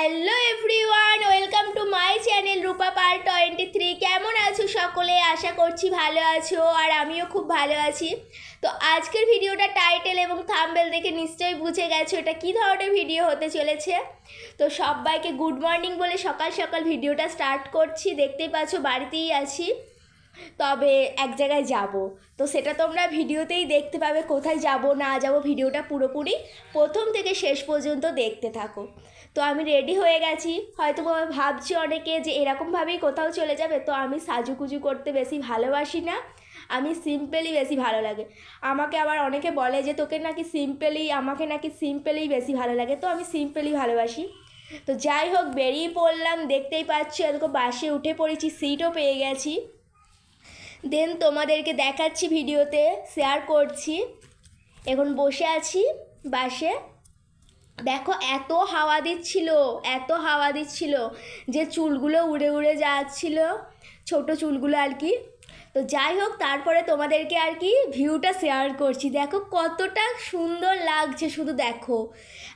Hello everyone, welcome to my channel Rupa Pal 23। কেমন আছো সকলে? আশা করছি ভালো আছো, আর আমিও খুব ভালো আছি। তো আজকের ভিডিওটা টাইটেল এবং থাম্বনেল দেখে নিশ্চয়ই বুঝে গেছো এটা কী ধরনের ভিডিও হতে চলেছে। তো সবাইকে গুড মর্নিং বলে সকাল সকাল ভিডিওটা স্টার্ট করছি। দেখতেই পাচ্ছ বাড়িতেই আছি, তবে এক জায়গায় যাব। তো সেটা তোমরা ভিডিওতেই দেখতে পাবে, কোথায় যাব না যাব ভিডিওটা পুরোপুরি প্রথম থেকে শেষ পর্যন্ত দেখতে থাকো। তো আমি রেডি হয়ে গেছি। হয়তো ভাবছি অনেকে যে এরকমভাবেই কোথাও চলে যাবে, তো আমি সাজুকুজু করতে বেশি ভালোবাসি না, আমি সিম্পলি বেশি ভালো লাগে। আমাকে আবার অনেকে বলে যে তোকে নাকি সিম্পলি, আমাকে নাকি সিম্পলি বেশি ভালো লাগে, তো আমি সিম্পলি ভালোবাসি। তো যাই হোক, বেরিয়ে পড়লাম। দেখতেই পাচ্ছ এরকম বাসে উঠে পড়েছি, সিটও পেয়ে গেছি। দেন তোমাদেরকে দেখাচ্ছি, ভিডিওতে শেয়ার করছি। এখন বসে আছি বাসে। দেখো এত হাওয়া দিচ্ছিল, এত হাওয়া দিচ্ছিল যে চুলগুলো উড়ে উড়ে যাচ্ছিল, ছোট চুলগুলো আর কি। তো যাই হোক, তারপরে তোমাদেরকে আর কি ভিউটা শেয়ার করছি। দেখো কতটা সুন্দর লাগছে, শুধু দেখো।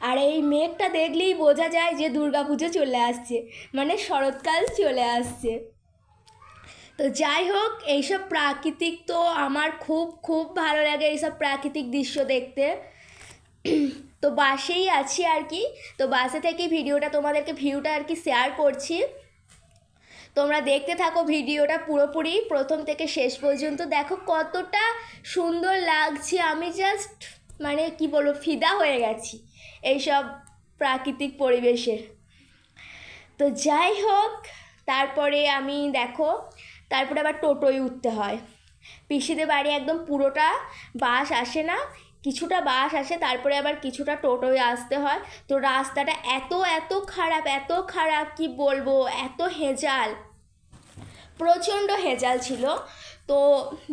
আর এই মেঘটা দেখলেই বোঝা যায় যে দুর্গাপুজো চলে আসছে, মানে শরৎকাল চলে আসছে। তো যাই হোক, এইসব প্রাকৃতিক তো আমার খুব খুব ভালো লাগে, এইসব প্রাকৃতিক দৃশ্য দেখতে। তো বাসেই আছি আর কি। তো বাসে থেকে ভিডিওটা তোমাদেরকে ভিউটা আর কি শেয়ার করছি। তোমরা দেখতে থাকো ভিডিওটা পুরোপুরি প্রথম থেকে শেষ পর্যন্ত। দেখো কতটা সুন্দর লাগছে, আমি জাস্ট মানে কি বলবো, ফিদা হয়ে গেছি এইসব প্রাকৃতিক পরিবেশের। তো যাই হোক, তারপরে আমি দেখো, তারপরে আবার টোটোয় উঠতে হয়। পিসিদের বাড়ি একদম পুরোটা বাস আসে না, কিছুটা বাস আসে, তারপরে আবার কিছুটা টোটোয় আসতে হয়। তো রাস্তাটা এত এত খারাপ, এত খারাপ কি বলবো, এত হেজাল, প্রচণ্ড হেজাল ছিল। তো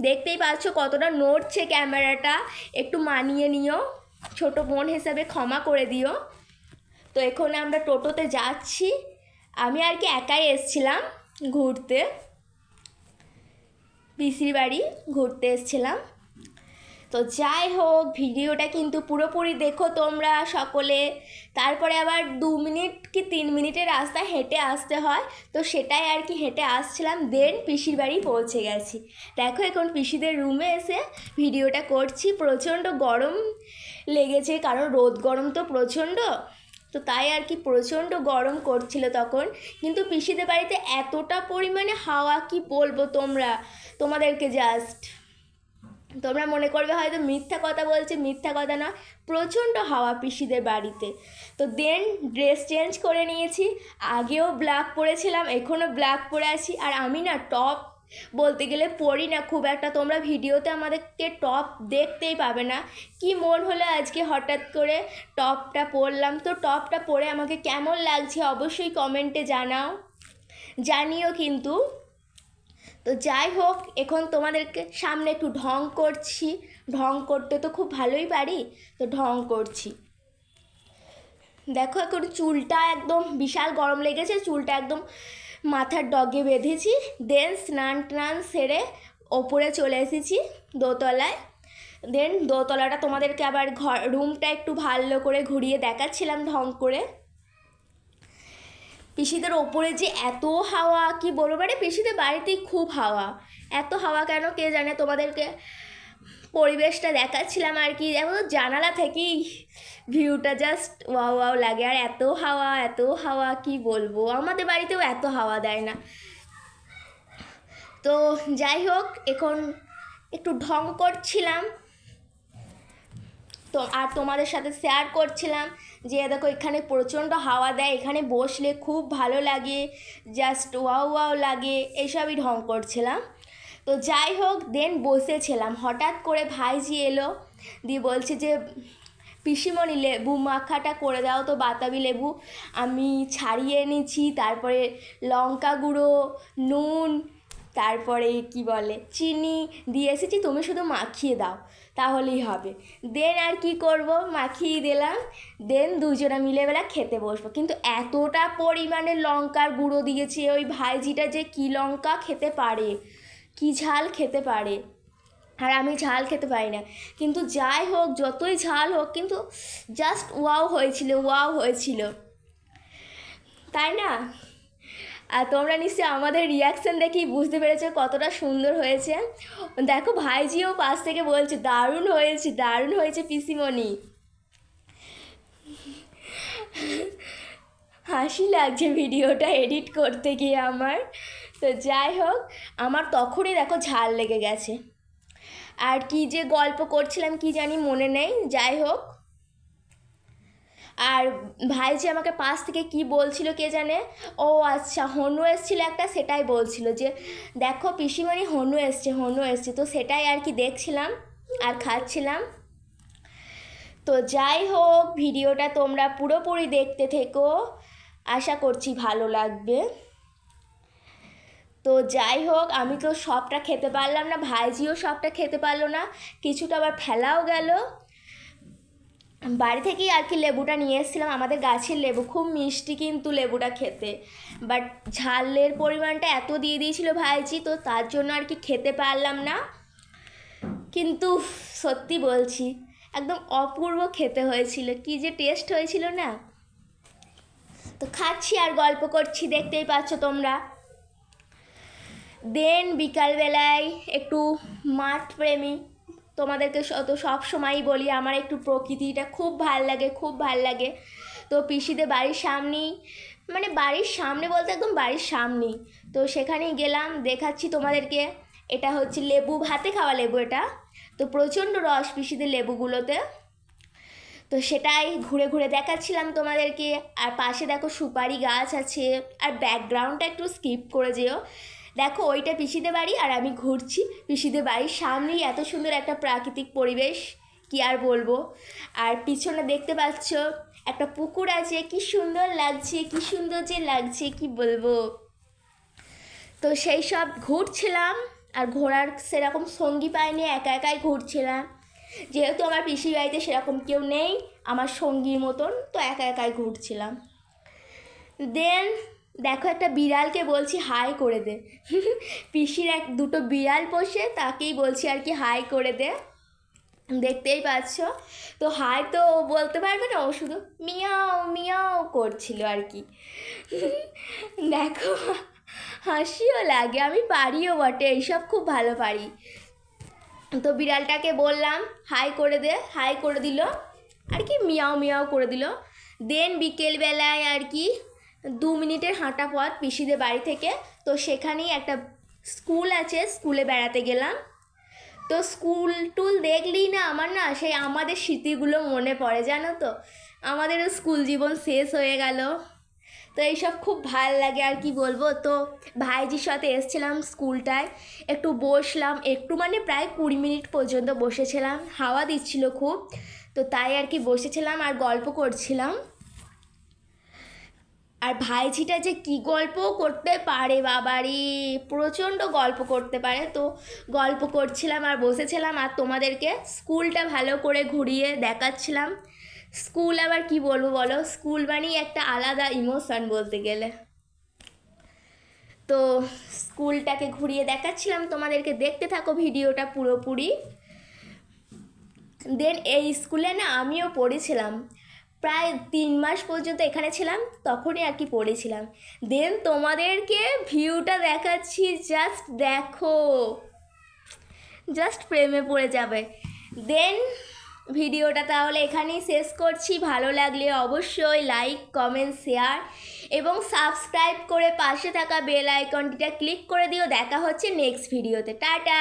দেখতেই পাচ্ছ কতটা নড়ছে ক্যামেরাটা, একটু মানিয়ে নিও, ছোটো বোন হিসাবে ক্ষমা করে দিও। তো এখন আমরা টোটোতে যাচ্ছি। আমি আর কি একাই এসছিলাম ঘুরতে, পিসির বাড়ি ঘুরতে এসছিলাম। তো যাই হোক, ভিডিওটা কিন্তু পুরোপুরি দেখো তোমরা সকলে। তারপরে আবার 2 মিনিট কি 3 মিনিটের রাস্তা হেঁটে আসতে হয়, তো সেটাই আর কি হেঁটে আসছিলাম। দেন পিসির বাড়ি পৌঁছে গেছি। দেখো এখন পিসিদের রুমে এসে ভিডিওটা করছি। প্রচণ্ড গরম লেগেছে, কারণ রোদ গরম তো প্রচণ্ড, তো তাই আর কি প্রচণ্ড গরম করছিল তখন। কিন্তু পিসিদের বাড়িতে এতটা পরিমাণে হাওয়া, কি বলবো তোমাদেরকে জাস্ট, তোমরা মনে করবে হয়তো মিথ্যা কথা বলছে, মিথ্যা কথা না, প্রচণ্ড হাওয়া পিসিদের বাড়িতে। তো দেন ড্রেস চেঞ্জ করে নিয়েছি, আগেও ব্ল্যাক পরেছিলাম, এখনও ব্ল্যাক পরে আছি। আর আমি না টপ বলতে গেলে পরি না খুব একটা, তোমরা ভিডিওতে আমাদেরকে টপ দেখতেই পাবে না। কি মন হলো আজকে হঠাৎ করে টপটা পরলাম। তো টপটা পরে আমাকে কেমন লাগছে অবশ্যই কমেন্টে জানিও কিন্তু। তো যাই হোক, এখন তোমাদেরকে সামনে একটু ঢং করছি। ঢং করতে তো খুব ভালোই পারি, তো ঢং করছি। দেখো এখন চুলটা একদম বিশাল গরম লেগেছে, চুলটা একদম মাথার ডগে বেঁধেছি। দেন স্নান টান সেরে ওপরে চলে এসেছি দোতলায়। দেন দোতলাটা তোমাদেরকে আবার রুমটা একটু ভালো করে ঘুরিয়ে দেখাচ্ছিলাম ঢং করে। পিসিদের ওপরে যে এত হাওয়া, কি বলবো, মানে পিসিদের বাড়িতেই খুব হাওয়া। এত হাওয়া কেন কে জানে। তোমাদেরকে পরিবেশটা দেখাচ্ছিলাম আর কি, যেমন জানালা থেকেই ভিউটা জাস্ট ওয়াও ওয়াও লাগে। আর এত হাওয়া, এত হাওয়া, কি বলবো, আমাদের বাড়িতেও এত হাওয়া দেয় না। তো যাই হোক, এখন একটু ঢং করছিলাম তো, আর তোমাদের সাথে শেয়ার করছিলাম যে দেখো এখানে প্রচণ্ড হাওয়া দেয়, এখানে বসলে খুব ভালো লাগে, জাস্ট ওয়াও ওয়াও লাগে, এইসবই ঢং করছিলাম। তো যাই হোক, দেন বসেছিলাম, হঠাৎ করে ভাইজি এলো, দিয়ে বলছে যে পিসিমণি লেবু মাখাটা করে দাও তো, বাতাবি লেবু আমি ছাড়িয়ে এনেছি, তারপরে লঙ্কা গুঁড়ো, নুন, তারপরে কি বলে চিনি দিয়ে এসেছি, তুমি শুধু মাখিয়ে দাও তাহলেই হবে। দেন আর কি করব, মাখিয়ে দিলাম। দেন দুজনে মিলেবেলা খেতে বসবো। কিন্তু এতটা পরিমাণে লঙ্কার গুঁড়ো দিয়েছে ওই ভাইজিটা, যে কী লঙ্কা খেতে পারে, কী ঝাল খেতে পারে, আর আমি ঝাল খেতে পারি না। কিন্তু যাই হোক, যতই ঝাল হোক, কিন্তু জাস্ট ওয়াও হয়েছিল, ওয়াও হয়েছিল। তাই না? আর তোমরা নিশ্চয়ই আমাদের রিয়াকশান দেখেই বুঝতে পেরেছো কতটা সুন্দর হয়েছে। দেখো ভাইজিও পাশ থেকে বলছে দারুণ হয়েছে পিসিমণি। হাসি লাগছে ভিডিওটা এডিট করতে গিয়ে আমার। তো যাই হোক, আমার তখনই দেখো ঝাল লেগে গেছে। আর কি যে গল্প করছিলাম কি জানি মনে নেই, যাই হোক। আর ভাইজি আমাকে পাশ থেকে কি বলছিল কে জানে, ও আচ্ছা হনু এসেছিলো একটা, সেটাই বলছিল যে দেখো পিসিমণি হনু এসছে, তো সেটাই আর কি দেখছিলাম আর খাচ্ছিলাম। তো যাই হোক, ভিডিওটা তোমরা পুরোপুরি দেখতে থেকো, আশা করছি ভালো লাগবে। তো যাই হোক, আমি তো সবটা খেতে পারলাম না, ভাইজিও সবটা খেতে পারলো না, কিছুটা আবার ফেলাও গেল। বাড়ি থেকেই আর কি লেবুটা নিয়ে এসেছিলাম, আমাদের গাছের লেবু, খুব মিষ্টি কিন্তু লেবুটা খেতে, বাট ঝালের পরিমাণটা এত দিয়ে দিয়েছিল ভাইজি, তো তার জন্য আর কি খেতে পারলাম না। কিন্তু সত্যি বলছি একদম অপূর্ব খেতে হয়েছিল, কি যে টেস্ট হয়েছিল না। তো খাচ্ছি আর গল্প করছি, দেখতেই পাচ্ছ তোমরা। দেন বিকালবেলায় একটু মাঠ প্রেমী, তোমাদেরকে তো সব সময়ই বলি আমার একটু প্রকৃতিটা খুব ভাল লাগে। তো পিসিদের বাড়ির সামনেই, মানে বাড়ির সামনে বলতে একদম বাড়ির সামনেই, তো সেখানেই গেলাম, দেখাচ্ছি তোমাদেরকে। এটা হচ্ছে লেবু, ভাতে খাওয়া লেবু এটা, তো প্রচণ্ড রস পিসিদের লেবুগুলোতে। তো সেটাই ঘুরে ঘুরে দেখাচ্ছিলাম তোমাদেরকে। আর পাশে দেখো সুপারি গাছ আছে, আর ব্যাকগ্রাউন্ডটা একটু স্কিপ করে যেও। দেখো ওইটা পিসিদের বাড়ি, আর আমি ঘুরছি পিসিদের বাড়ির সামনেই, এত সুন্দর একটা প্রাকৃতিক পরিবেশ, কি আর বলবো। আর পিছনে দেখতে পাচ্ছ একটা পুকুর আছে, কি সুন্দর লাগছে কি বলবো। তো সেই সব ঘুরছিলাম, আর ঘোরার সেরকম সঙ্গী পাইনি, একা একাই ঘুরছিলাম, যেহেতু আমার পিসির বাড়িতে সেরকম কেউ নেই আমার সঙ্গীর মতন, তো একা একাই ঘুরছিলাম। দেন দেখো একটা বিড়ালকে বলছি হাই করে দে। পিসির দুটো বিড়াল পোষে, তাকেই বলছি আর কি হাই করে দে, দেখতেই পাচ্ছ। তো হাই তো ও বলতে পারবে না, ও শুধু মিয়াও মিয়াও করছিল আর কি। দেখো হাসিও লাগে, আমি পারিও বটে, এইসব খুব ভালো পারি। তো বিড়ালটাকে বললাম হাই করে দিল আর কি, মিয়াও মিয়াও করে দিল। দেন বিকেলবেলায় আর কি 2 মিনিটের হাঁটা পথ পিসিদের বাড়ি থেকে, তো সেখানেই একটা স্কুল আছে, স্কুলে বেড়াতে গেলাম। তো স্কুল টুল দেখলেই না আমার না সেই আমাদের স্মৃতিগুলো মনে পড়ে, জানো তো, আমাদেরও স্কুল জীবন শেষ হয়ে গেল। তো এইসব খুব ভাল লাগে, আর কি বলবো। তো ভাইজির সাথে এসেছিলাম স্কুলটায়, একটু বসলাম, একটু মানে প্রায় 20 মিনিট পর্যন্ত বসেছিলাম, হাওয়া দিচ্ছিল খুব, তো তাই আর কি বসেছিলাম আর গল্প করছিলাম। আর ভাইঝিটা যে কি গল্প করতে পারে বাবারে, প্রচণ্ড গল্প করতে পারে। তো গল্প করছিলাম আর বসেছিলাম, আর তোমাদেরকে স্কুলটা ভালো করে ঘুরিয়ে দেখাচ্ছিলাম। স্কুল আবার কি বলবো বলো, স্কুল মানেই একটা আলাদা ইমোশন বলতে গেলে। তো স্কুলটাকে ঘুরিয়ে দেখাচ্ছিলাম তোমাদেরকে, দেখতে থাকো ভিডিওটা পুরোপুরি। দেন এই স্কুলে না আমিও পড়েছিলাম, প্রায় 3 মাস পর্যন্ত এখানে ছিলাম, তখনই আর কি পড়েছিলাম। দেন তোমাদেরকে ভিউটা দেখাচ্ছি, জাস্ট দেখো, জাস্ট প্রেমে পড়ে যাবে। দেন ভিডিওটা তাহলে এখানেই শেষ করছি, ভালো লাগলে অবশ্যই লাইক কমেন্ট শেয়ার এবং সাবস্ক্রাইব করে পাশে থাকা বেল আইকনটিটা ক্লিক করে দিও। দেখা হচ্ছে নেক্সট ভিডিওতে, টাটা।